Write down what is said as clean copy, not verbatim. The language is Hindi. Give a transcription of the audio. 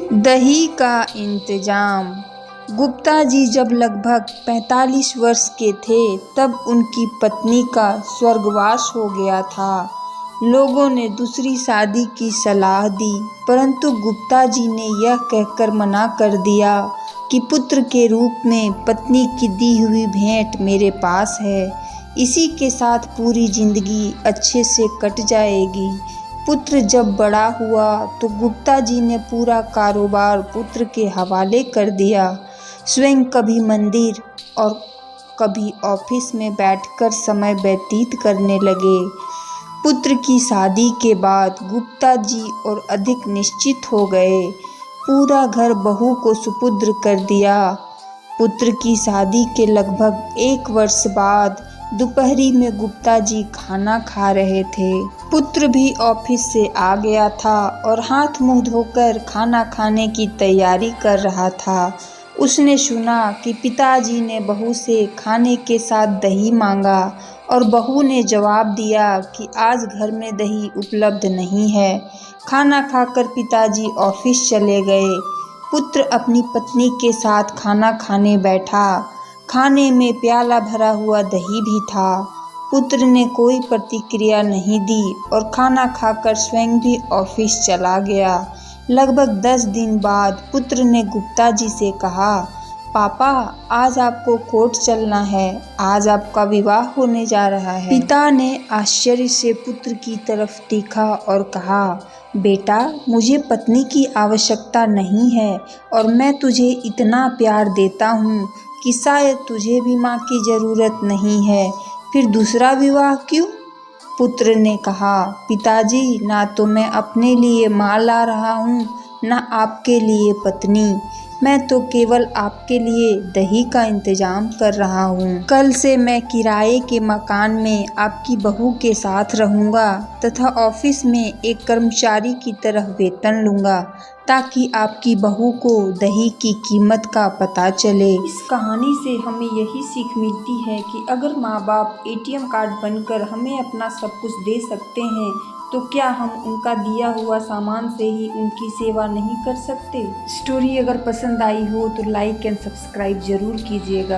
दही का इंतजाम। गुप्ता जी जब लगभग 45 वर्ष के थे तब उनकी पत्नी का स्वर्गवास हो गया था। लोगों ने दूसरी शादी की सलाह दी, परंतु गुप्ता जी ने यह कहकर मना कर दिया कि पुत्र के रूप में पत्नी की दी हुई भेंट मेरे पास है। इसी के साथ पूरी जिंदगी अच्छे से कट जाएगी। पुत्र जब बड़ा हुआ तो गुप्ता जी ने पूरा कारोबार पुत्र के हवाले कर दिया। स्वयं कभी मंदिर और कभी ऑफिस में बैठकर समय व्यतीत करने लगे। पुत्र की शादी के बाद गुप्ता जी और अधिक निश्चित हो गए। पूरा घर बहू को सुपुत्र कर दिया। पुत्र की शादी के लगभग 1 वर्ष बाद दोपहरी में गुप्ता जी खाना खा रहे थे। पुत्र भी ऑफिस से आ गया था और हाथ मुंह धोकर खाना खाने की तैयारी कर रहा था। उसने सुना कि पिताजी ने बहू से खाने के साथ दही मांगा और बहू ने जवाब दिया कि आज घर में दही उपलब्ध नहीं है। खाना खाकर पिताजी ऑफिस चले गए। पुत्र अपनी पत्नी के साथ खाना खाने बैठा। खाने में प्याला भरा हुआ दही भी था। पुत्र ने कोई प्रतिक्रिया नहीं दी और खाना खाकर स्वयं भी ऑफिस चला गया। लगभग 10 दिन बाद पुत्र ने गुप्ता जी से कहा, पापा आज आपको कोर्ट चलना है, आज आपका विवाह होने जा रहा है। पिता ने आश्चर्य से पुत्र की तरफ देखा और कहा, बेटा मुझे पत्नी की आवश्यकता नहीं है और मैं तुझे इतना प्यार देता हूँ कि शायद तुझे भी माँ की ज़रूरत नहीं है, फिर दूसरा विवाह क्यों? पुत्र ने कहा, पिताजी ना तो मैं अपने लिए माँ ला रहा हूँ न आपके लिए पत्नी, मैं तो केवल आपके लिए दही का इंतजाम कर रहा हूँ। कल से मैं किराए के मकान में आपकी बहू के साथ रहूँगा तथा ऑफिस में एक कर्मचारी की तरह वेतन लूँगा ताकि आपकी बहू को दही की कीमत का पता चले। इस कहानी से हमें यही सीख मिलती है कि अगर माँ बाप ATM कार्ड बनकर हमें अपना सब कुछ दे सकते हैं तो क्या हम उनका दिया हुआ सामान से ही उनकी सेवा नहीं कर सकते। स्टोरी अगर पसंद आई हो तो लाइक एंड सब्सक्राइब जरूर कीजिएगा।